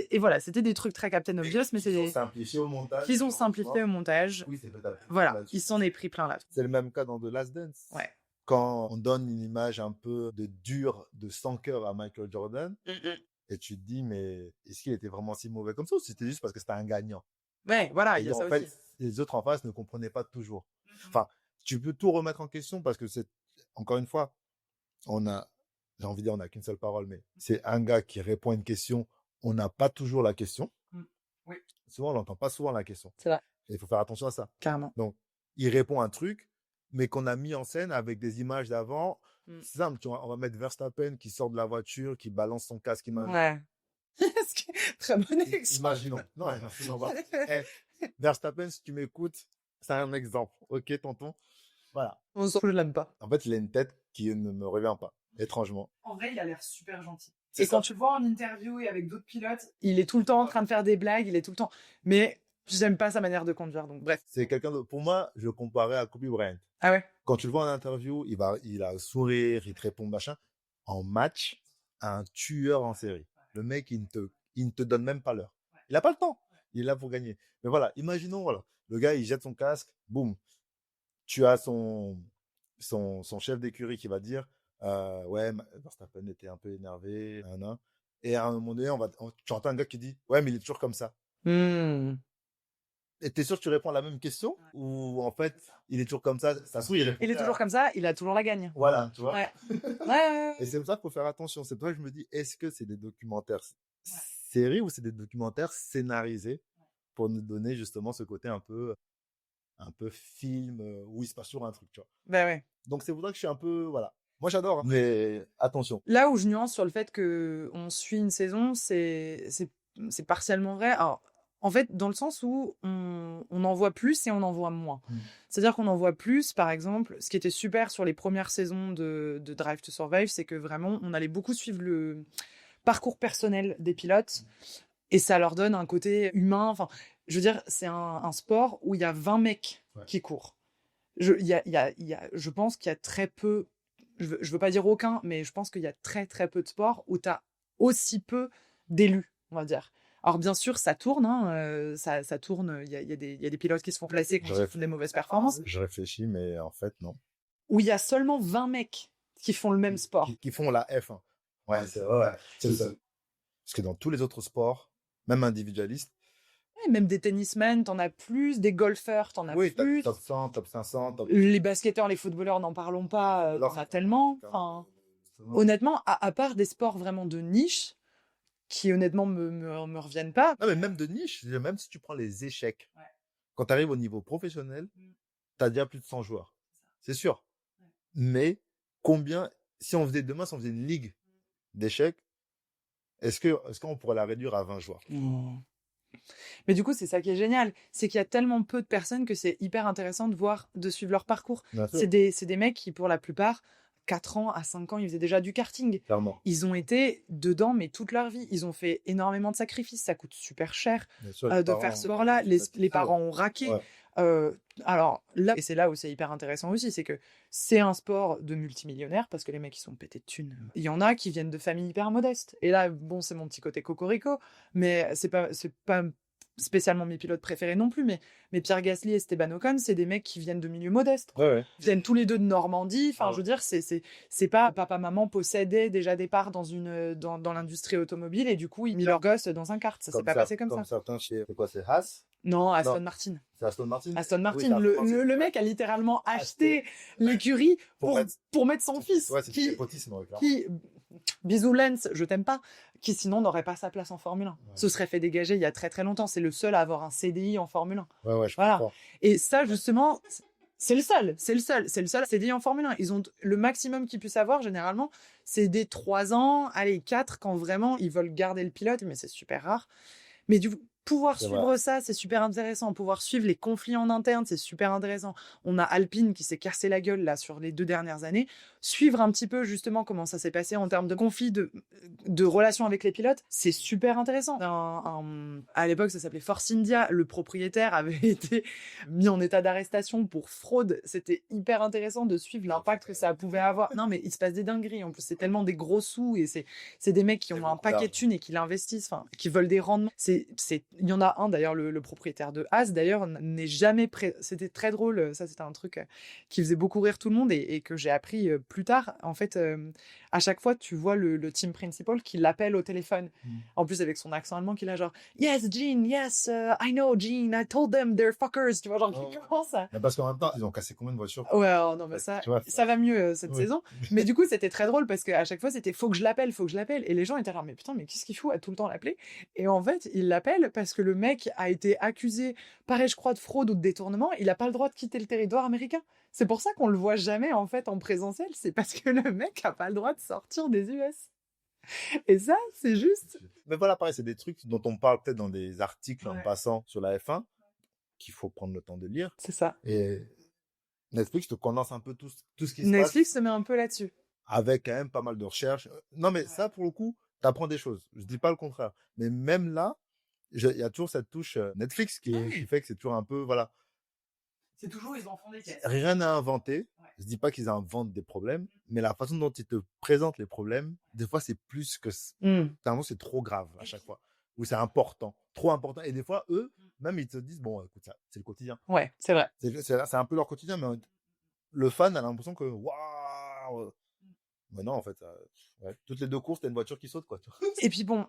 et voilà, c'était des trucs très Captain Obvious, mais c'est qu'ils ont simplifié au montage. Qu'ils ont simplifié au montage. Oui, c'est peut-être. Voilà, il s'en est pris plein là. C'est le même cas dans The Last Dance. Ouais. Quand on donne une image un peu de dur, de sans cœur à Michael Jordan, et tu te dis, mais est-ce qu'il était vraiment si mauvais comme ça ou c'était juste parce que c'était un gagnant? Ouais, voilà, il y a ça en fait, aussi. les autres en face ne comprenaient pas toujours. Enfin, tu peux tout remettre en question parce que c'est, encore une fois, j'ai envie de dire, on n'a qu'une seule parole, mais c'est un gars qui répond à une question, on n'a pas toujours la question. Oui. Souvent, on n'entend pas souvent la question. C'est vrai. Et il faut faire attention à ça. Carrément. Donc, il répond un truc, mais qu'on a mis en scène avec des images d'avant. C'est simple, tu vois, on va mettre Verstappen qui sort de la voiture, qui balance son casque. Ouais. Très bon exemple. Imaginons. Non, imaginons pas. Verstappen, si tu m'écoutes, c'est un exemple. Ok, tonton? Voilà. On sent que je l'aime pas. En fait, il a une tête qui ne me revient pas, étrangement. En vrai, il a l'air super gentil. Et quand tu le vois en interview et avec d'autres pilotes, il est tout le temps en train de faire des blagues, il est tout le temps. Mais j'aime pas sa manière de conduire, donc bref. C'est quelqu'un de, pour moi, je le comparais à Kobe Bryant. Ah ouais? Quand tu le vois en interview, il a un sourire, il te répond machin. En match, un tueur en série. Le mec, il ne te donne même pas l'heure. Il a pas le temps. Il est là pour gagner. Mais voilà, imaginons, voilà. Le gars, il jette son casque, boum. Tu as son chef d'écurie qui va dire, ouais, Verstappen était un peu énervé, et à un moment donné, tu entends un gars qui dit, ouais, mais il est toujours comme ça. Et t'es sûr que tu réponds à la même question ou en fait il est toujours comme ça, ça se trouve il est toujours comme ça, il a toujours la gagne. Voilà, tu vois. Ouais. Ouais. Et c'est pour ça qu'il faut faire attention. C'est pour ça que je me dis, est-ce que c'est des documentaires séries ou c'est des documentaires scénarisés pour nous donner justement ce côté un peu film où il se passe toujours un truc, tu vois. Bah ouais. Donc c'est pour ça que je suis un peu, voilà. Moi j'adore, hein, mais attention. Là où je nuance sur le fait que on suit une saison, c'est partiellement vrai. Alors, en fait, dans le sens où on en voit plus et on en voit moins. C'est-à-dire qu'on en voit plus, par exemple, ce qui était super sur les premières saisons de Drive to Survive, c'est que vraiment, on allait beaucoup suivre le parcours personnel des pilotes et ça leur donne un côté humain. Enfin, je veux dire, c'est un sport où il y a 20 mecs qui courent. Je pense qu'il y a très peu, je veux pas dire aucun, mais je pense qu'il y a très très peu de sports où tu as aussi peu d'élus, on va dire. Alors bien sûr, ça tourne, hein, ça tourne, il y a des pilotes qui se font placer quand ils font des mauvaises performances. Je réfléchis, mais en fait, non. Où il y a seulement 20 mecs qui font le même sport. Qui font la F1. Ouais, c'est vrai, ouais. C'est le seul. Parce que dans tous les autres sports, même individualistes, même des tennismen, t'en as plus, des golfeurs, t'en as plus. Oui, top 100, top 500, Les basketteurs, les footballeurs, n'en parlons pas, t'en as tellement. Enfin, honnêtement, à part des sports vraiment de niche, qui honnêtement me reviennent pas. Non, mais même de niche, même si tu prends les échecs, quand tu arrives au niveau professionnel, tu as déjà plus de 100 joueurs. C'est sûr. Mais si on faisait demain, si on faisait une ligue d'échecs, est-ce qu'on pourrait la réduire à 20 joueurs? Oh. Mais du coup, c'est ça qui est génial, c'est qu'il y a tellement peu de personnes que c'est hyper intéressant de suivre leur parcours. Bien sûr, C'est des mecs qui, pour la plupart, 4 ans à 5 ans, ils faisaient déjà du karting. clairement. Ils ont été dedans, mais toute leur vie. Ils ont fait énormément de sacrifices. Ça coûte super cher Bien sûr, de faire ce sport-là. Les parents ont raqué. Ouais. Alors là, et c'est là où c'est hyper intéressant aussi, c'est que c'est un sport de multimillionnaires parce que les mecs ils sont pétés de thunes. Il y en a qui viennent de familles hyper modestes. Et là, bon, c'est mon petit côté cocorico, mais c'est pas spécialement mes pilotes préférés non plus. Mais Pierre Gasly et Esteban Ocon, c'est des mecs qui viennent de milieux modestes. Ouais. Ils viennent tous les deux de Normandie. Enfin, Ouais. je veux dire, c'est pas papa-maman possédaient déjà des parts dans l'industrie automobile et du coup, ils ont mis leur gosse dans un kart. Ça s'est pas passé comme ça. Comme certains chez, c'est quoi, c'est Haas? Non, Aston Non. Martin. C'est Aston Martin? Aston Martin, Oui, c'est Aston Martin. le mec a littéralement acheté l'écurie pour mettre son fils. Ouais, c'est du népotisme, clairement. Qui, bisous Lens, je t'aime pas, qui sinon n'aurait pas sa place en Formule 1. Ouais. Se serait fait dégager il y a très très longtemps. C'est le seul à avoir un CDI en Formule 1. Ouais, je Voilà. comprends. Et ça, justement, c'est le seul CDI en Formule 1. Ils ont le maximum qu'ils puissent avoir, généralement, c'est des 3 ans, allez, 4, quand vraiment ils veulent garder le pilote, mais c'est super rare. Mais pouvoir suivre ça, c'est super intéressant. Pouvoir suivre les conflits en interne, c'est super intéressant. On a Alpine qui s'est cassé la gueule là sur les 2 dernières années. Suivre un petit peu justement comment ça s'est passé en termes de conflits, de relations avec les pilotes, c'est super intéressant. À l'époque, ça s'appelait Force India. Le propriétaire avait été mis en état d'arrestation pour fraude. C'était hyper intéressant de suivre l'impact que ça pouvait avoir. Non, mais il se passe des dingueries. En plus, c'est tellement des gros sous et c'est des mecs qui ont un paquet de thunes et qui l'investissent, enfin, qui veulent des rendements. Il y en a un d'ailleurs, le propriétaire de Haas d'ailleurs n'est jamais c'était très drôle, ça c'était un truc qui faisait beaucoup rire tout le monde et que j'ai appris plus tard. En fait, à chaque fois tu vois le team principal qui l'appelle au téléphone, en plus avec son accent allemand qu'il a genre yes Gene, yes I know Gene, I told them they're fuckers, tu vois, genre qui commence à... Mais parce qu'en même temps ils ont cassé combien de voitures? Ouais, non mais ça va mieux cette saison, mais du coup c'était très drôle parce qu'à chaque fois c'était faut que je l'appelle et les gens étaient là mais putain mais qu'est-ce qu'il fout à tout le temps l'appeler, et en fait il l'appelle parce que le mec a été accusé, pareil je crois, de fraude ou de détournement. Il n'a pas le droit de quitter le territoire américain. C'est pour ça qu'on le voit jamais en fait en présentiel. C'est parce que le mec a pas le droit de sortir des US. Et ça, c'est juste. Mais voilà, pareil, c'est des trucs dont on parle peut-être dans des articles en passant sur la F1 qu'il faut prendre le temps de lire. C'est ça. Et Netflix te condense un peu tout ce qui se passe. Netflix se met un peu là-dessus. Avec quand même pas mal de recherches. Non, mais ça, pour le coup, t'apprends des choses. Je dis pas le contraire. Mais même là, il y a toujours cette touche Netflix qui fait que c'est toujours un peu, voilà. C'est toujours, ils en font des caisses. Rien à inventer. Je dis pas qu'ils inventent des problèmes, mais la façon dont ils te présentent les problèmes, des fois, c'est plus que... Finalement, c'est trop grave à chaque fois. Ou c'est important. Trop important. Et des fois, eux, même, ils te disent, bon, écoute, ça, c'est le quotidien. Ouais, c'est vrai. C'est un peu leur quotidien, mais le fan a l'impression que, waouh! Mais non, en fait, toutes les 2 courses, t'as une voiture qui saute, quoi. Et puis bon,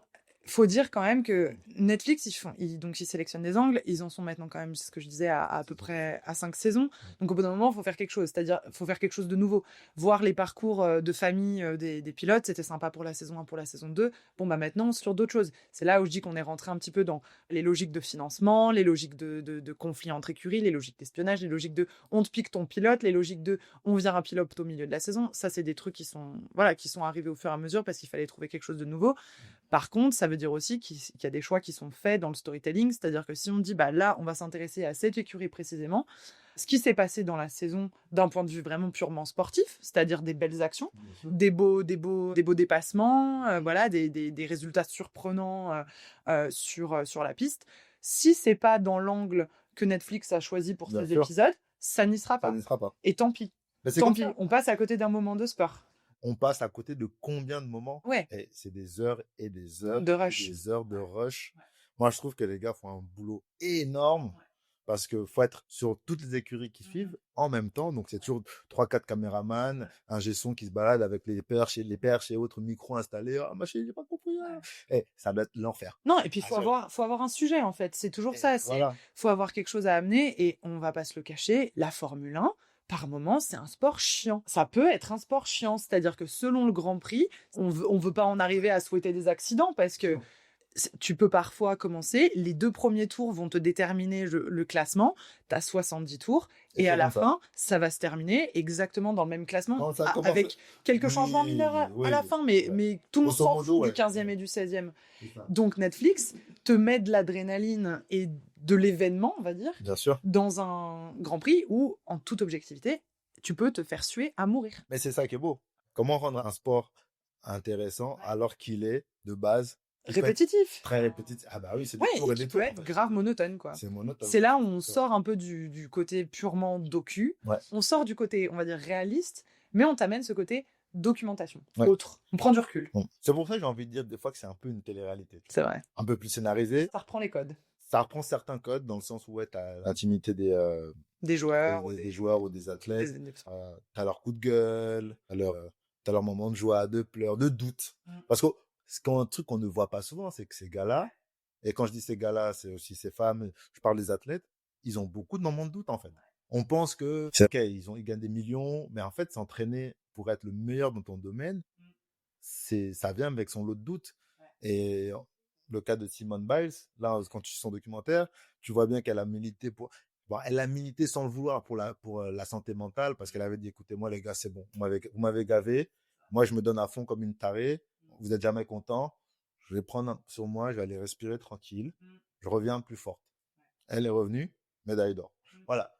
faut dire quand même que Netflix, ils sélectionnent des angles, ils en sont maintenant quand même, c'est ce que je disais, à peu près à 5 saisons. Donc au bout d'un moment, il faut faire quelque chose, c'est-à-dire faut faire quelque chose de nouveau. Voir les parcours de famille des pilotes, c'était sympa pour la saison 1, pour la saison 2. Bon, bah maintenant, sur d'autres choses. C'est là où je dis qu'on est rentré un petit peu dans les logiques de financement, les logiques de conflits entre écuries, les logiques d'espionnage, les logiques de on te pique ton pilote, les logiques de on vire un pilote au milieu de la saison. Ça, c'est des trucs qui sont arrivés au fur et à mesure parce qu'il fallait trouver quelque chose de nouveau. Par contre, ça veut dire aussi qu'il y a des choix qui sont faits dans le storytelling, c'est-à-dire que si on dit bah là, on va s'intéresser à cette écurie précisément, ce qui s'est passé dans la saison d'un point de vue vraiment purement sportif, c'est-à-dire des belles actions, des beaux dépassements, voilà, des résultats surprenants sur la piste. Si c'est pas dans l'angle que Netflix a choisi pour ces épisodes, ça n'y sera pas. Et tant pis. Tant pis, on passe à côté d'un moment de sport. On passe à côté de combien de moments? Et c'est des heures et des heures de rush. Des heures de rush. Moi, je trouve que les gars font un boulot énorme parce que faut être sur toutes les écuries qui suivent en même temps. Donc, c'est toujours 3-4 caméramans, un G-son qui se balade avec les perches et autres micros installés. Ah, machin, j'ai pas compris. Ça doit être l'enfer. Non, et puis faut avoir un sujet, en fait. C'est toujours ça. Faut avoir quelque chose à amener et on va pas se le cacher. La Formule 1, par moment, c'est un sport chiant. Ça peut être un sport chiant, c'est-à-dire que selon le Grand Prix, on veut pas en arriver à souhaiter des accidents parce que tu peux parfois commencer, les 2 premiers tours vont te déterminer le classement, tu as 70 tours Et et à c'est la comme ça. fin, ça va se terminer exactement dans le même classement Quand ça commence, avec quelques changements mineurs oui, à la oui, fin, ouais. mais tout le monde Grosso s'en modo, fout du ouais. 15e et du 16e. C'est ça. Donc Netflix te met de l'adrénaline et de l'événement, on va dire, Bien sûr. dans un Grand Prix où, en toute objectivité, tu peux te faire suer à mourir. Mais c'est ça qui est beau. Comment rendre un sport intéressant alors qu'il est, de base, il peut être Répétitif. très répétitif. Ah bah oui, c'est des Ouais, tours et et qui des peut tours, en être fait. grave monotone, quoi. C'est monotone. C'est là où on C'est sort un peu du côté purement docu, Ouais. on sort du côté, on va dire, réaliste, mais on t'amène ce côté documentation, Ouais. autre. On prend du recul. Bon. C'est pour ça que j'ai envie de dire des fois que c'est un peu une télé-réalité. C'est vrai. Un peu plus scénarisé. Ça reprend les codes Ça reprend certains codes dans le sens où ouais, t'as l'intimité des joueurs, des joueurs ou des athlètes. des- T'as leur coup de gueule, t'as leur moment de joie, de pleurs, de doute. Parce que un truc qu'on ne voit pas souvent, c'est que ces gars-là, et quand je dis ces gars-là, c'est aussi ces femmes, je parle des athlètes, ils ont beaucoup de moments de doute, en fait. On pense que, c'est ok, ils gagnent des millions, mais en fait, s'entraîner pour être le meilleur dans ton domaine, ça vient avec son lot de doutes. Et le cas de Simone Biles, là, quand tu suis son documentaire, tu vois bien qu'elle a milité bon, elle a milité sans le vouloir pour la santé mentale, parce qu'elle avait dit, écoutez, moi, les gars, c'est bon. Vous m'avez gavé. Moi, je me donne à fond comme une tarée. Vous êtes jamais content. Je vais prendre sur moi, je vais aller respirer tranquille. Je reviens plus forte. Elle est revenue, médaille d'or. Voilà.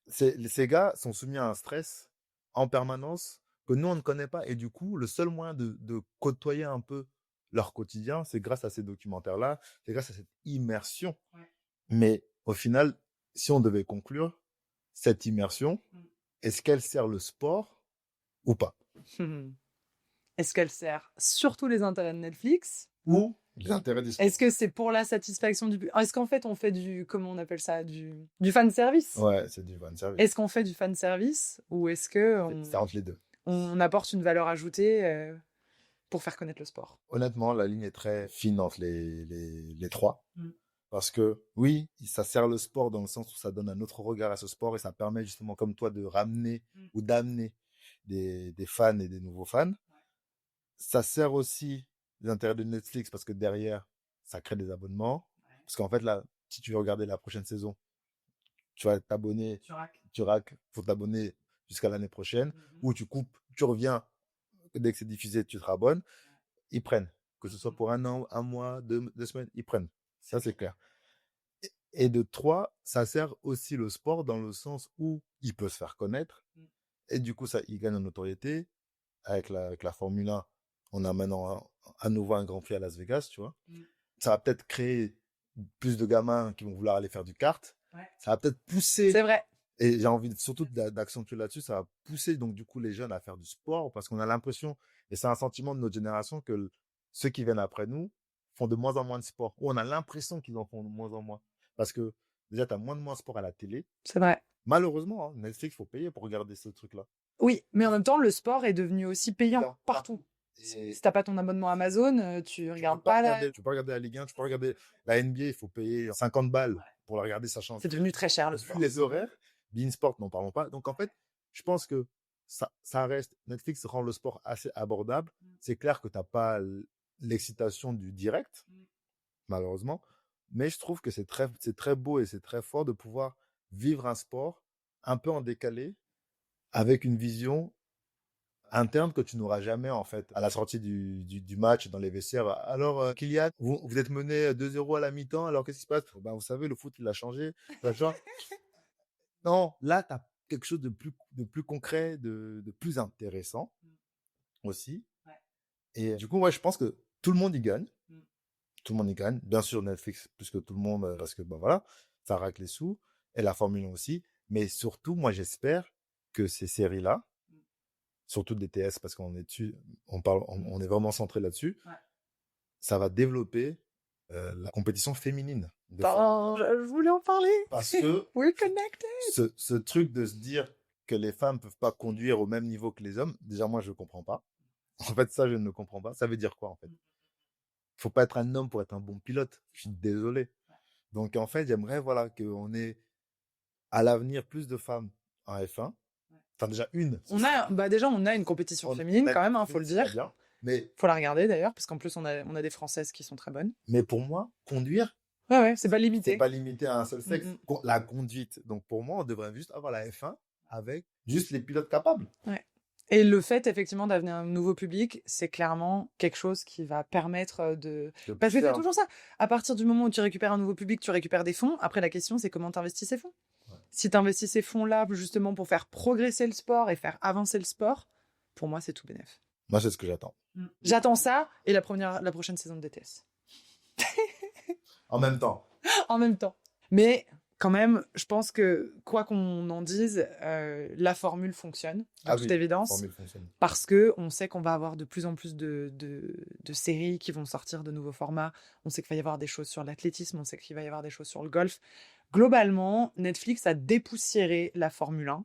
Ces gars sont soumis à un stress en permanence que nous, on ne connaît pas. Et du coup, le seul moyen de côtoyer un peu leur quotidien, c'est grâce à ces documentaires-là, c'est grâce à cette immersion. Ouais. Mais au final, si on devait conclure, cette immersion, est-ce qu'elle sert le sport ou pas? Est-ce qu'elle sert surtout les intérêts de Netflix ou les intérêts du sport? Est-ce que c'est pour la satisfaction du public? Est-ce qu'en fait on fait comment on appelle ça, du fan service? Ouais, c'est du fan service. Est-ce qu'on fait du fan service ou est-ce que c'est entre les deux. On apporte une valeur ajoutée pour faire connaître le sport? Honnêtement, la ligne est très fine entre les trois. Parce que oui, ça sert le sport dans le sens où ça donne un autre regard à ce sport et ça permet justement comme toi de ramener ou d'amener des fans et des nouveaux fans. Ça sert aussi les intérêts de Netflix parce que derrière, ça crée des abonnements. Parce qu'en fait, là, si tu veux regarder la prochaine saison, tu vas t'abonner, tu raques pour t'abonner jusqu'à l'année prochaine, ou tu coupes, tu reviens, dès que c'est diffusé, tu te rabonnes. Ils prennent. Que ce soit pour un an, un mois, deux semaines, ils prennent. Ça, c'est clair. Et de trois, ça sert aussi le sport dans le sens où il peut se faire connaître. Et du coup, il gagne en notoriété. Avec la Formule 1, on a maintenant à nouveau un Grand Prix à Las Vegas, tu vois. Ça va peut-être créer plus de gamins qui vont vouloir aller faire du kart. Ouais. Ça va peut-être pousser. C'est vrai. Et j'ai envie surtout d'accentuer là-dessus. Ça va pousser donc du coup les jeunes à faire du sport parce qu'on a l'impression, et c'est un sentiment de notre génération, que ceux qui viennent après nous font de moins en moins de sport. Ou on a l'impression qu'ils en font de moins en moins. Parce que déjà, tu as moins de sport à la télé. C'est vrai. Malheureusement, hein, Netflix, il faut payer pour regarder ce truc-là. Oui, mais en même temps, le sport est devenu aussi payant partout. Si t'as pas ton abonnement Amazon, tu regardes pas tu peux pas regarder la Ligue 1, tu peux regarder la NBA, il faut payer 50 balles pour la regarder, sachant c'est devenu très cher le sport. Les horaires, beIN Sport, n'en parlons pas. Donc en fait, je pense que ça reste, Netflix rend le sport assez abordable. C'est clair que t'as pas l'excitation du direct, malheureusement, mais je trouve que c'est très beau et c'est très fort de pouvoir vivre un sport un peu en décalé, avec une vision interne que tu n'auras jamais, en fait, à la sortie du match, dans les vestiaires. Alors, Kylian, vous êtes mené 2-0 à la mi-temps, alors qu'est-ce qui se passe? Ben, vous savez, le foot, il a changé. Genre, non, là, tu as quelque chose de plus concret, de plus intéressant aussi. Ouais. Et du coup, ouais, je pense que tout le monde y gagne. Tout le monde y gagne. Bien sûr, Netflix, plus que tout le monde, parce que, ben voilà, ça racle les sous. Et la Formule 1 aussi. Mais surtout, moi, j'espère que ces séries-là, surtout de DTS, parce qu'on est dessus, on est vraiment centré là-dessus, ça va développer la compétition féminine. Je voulais en parler. Parce que We're connected. Ce truc de se dire que les femmes peuvent pas conduire au même niveau que les hommes, déjà moi je comprends pas. En fait, ça je ne comprends pas. Ça veut dire quoi en fait? Faut pas être un homme pour être un bon pilote. Je suis désolé. Donc en fait, j'aimerais voilà qu'on ait à l'avenir plus de femmes en F1. Enfin déjà une. Déjà on a une compétition féminine quand même, faut le dire. Mais, Faut la regarder d'ailleurs, parce qu'en plus, on a des Françaises qui sont très bonnes. mais pour moi, conduire, Ouais, c'est pas c'est limité. pas limité à un seul sexe. Mm, La conduite. Donc, pour moi, on devrait juste avoir la F1 avec juste les pilotes capables. Ouais. Et le fait, effectivement, d'amener un nouveau public, c'est clairement quelque chose qui va permettre de... De Parce que pousser c'est un- toujours ça. À partir du moment où tu récupères un nouveau public, tu récupères des fonds. Après, la question, c'est comment tu investis ces fonds. Ouais. Si tu investis ces fonds-là, justement, pour faire progresser le sport et faire avancer le sport, pour moi, c'est tout bénef. Moi, c'est ce que j'attends. J'attends ça et la prochaine saison de DTS. En même temps. En même temps. Mais quand même, je pense que, quoi qu'on en dise, la formule fonctionne, de toute évidence. La formule fonctionne. Parce qu'on sait qu'on va avoir de plus en plus de séries qui vont sortir de nouveaux formats. On sait qu'il va y avoir des choses sur l'athlétisme, on sait qu'il va y avoir des choses sur le golf. Globalement, Netflix a dépoussiéré la Formule 1.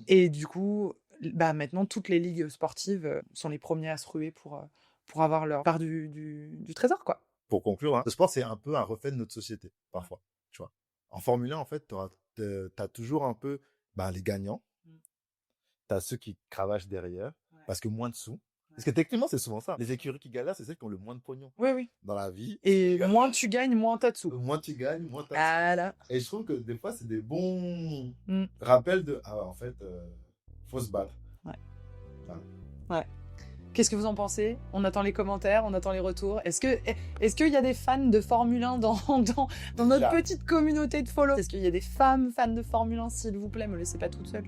Et du coup, maintenant, toutes les ligues sportives sont les premiers à se ruer pour avoir leur part du trésor, quoi. Pour conclure, le sport, c'est un peu un reflet de notre société, parfois. Tu vois. En Formule 1, en fait, t'as toujours un peu les gagnants. T'as ceux qui cravachent derrière, parce que moins de sous. Parce que techniquement, c'est souvent ça. Les écuries qui galèrent, c'est celles qui ont le moins de pognon Oui. dans la vie. Et moins tu gagnes, moins t'as de sous. Moins tu gagnes, moins t'as. Voilà. Et je trouve que des fois, c'est des bons rappels de en fait, faut se battre. Ouais. Qu'est-ce que vous en pensez? On attend les commentaires, on attend les retours. Est-ce qu'il y a des fans de Formule 1 dans notre petite communauté de follow? Est-ce qu'il y a des femmes fans de Formule 1? S'il vous plaît, me laissez pas toute seule.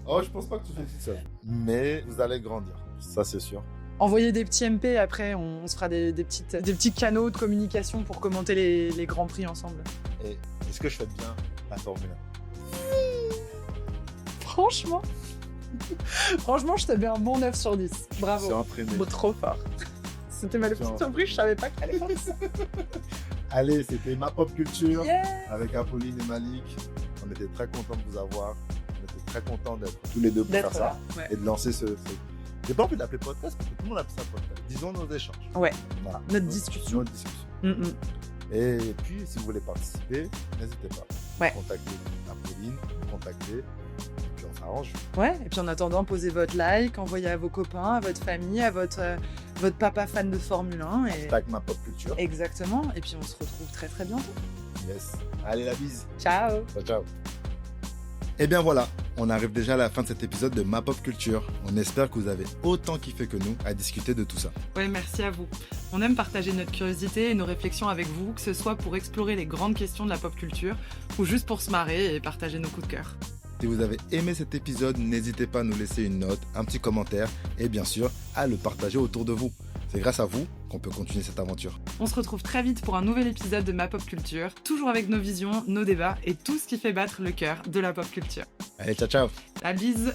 Oh, je pense pas que tu fais tout seul. Mais vous allez grandir, ça c'est sûr. Envoyez des petits MP, après on se fera des petits canaux de communication pour commenter les Grands Prix ensemble. Et est-ce que je fais bien la Formule 1? Franchement, je te mets un bon 9 sur 10. Bravo. C'est entraîné. Bon, trop fort. C'était ma petite surprise, je savais pas que t'allais faire ça. Allez, c'était ma pop culture Yeah. avec Apolline et Malik. On était très contents de vous avoir. On était très contents d'être tous les deux pour faire ça Ouais. et de lancer ce. J'ai pas envie de l'appeler podcast parce que tout le monde appelle ça podcast. Disons nos échanges. Ouais. Voilà. Notre discussion. Notre discussion. Et puis, si vous voulez participer, n'hésitez pas. Ouais. Contactez Apolline, contactez, et puis on s'arrange. Ouais, et puis en attendant, posez votre like, envoyez à vos copains, à votre famille, à votre papa fan de Formule 1. Et... Avec ma pop culture. Exactement, et puis on se retrouve très très bientôt. Yes. Allez, la bise. Ciao. Ciao. Et bien voilà, on arrive déjà à la fin de cet épisode de Ma Pop Culture. On espère que vous avez autant kiffé que nous à discuter de tout ça. Ouais, merci à vous. On aime partager notre curiosité et nos réflexions avec vous, que ce soit pour explorer les grandes questions de la pop culture ou juste pour se marrer et partager nos coups de cœur. Si vous avez aimé cet épisode, n'hésitez pas à nous laisser une note, un petit commentaire et bien sûr à le partager autour de vous. C'est grâce à vous qu'on peut continuer cette aventure. On se retrouve très vite pour un nouvel épisode de Ma Pop Culture, toujours avec nos visions, nos débats et tout ce qui fait battre le cœur de la pop culture. Allez, ciao ciao. La bise.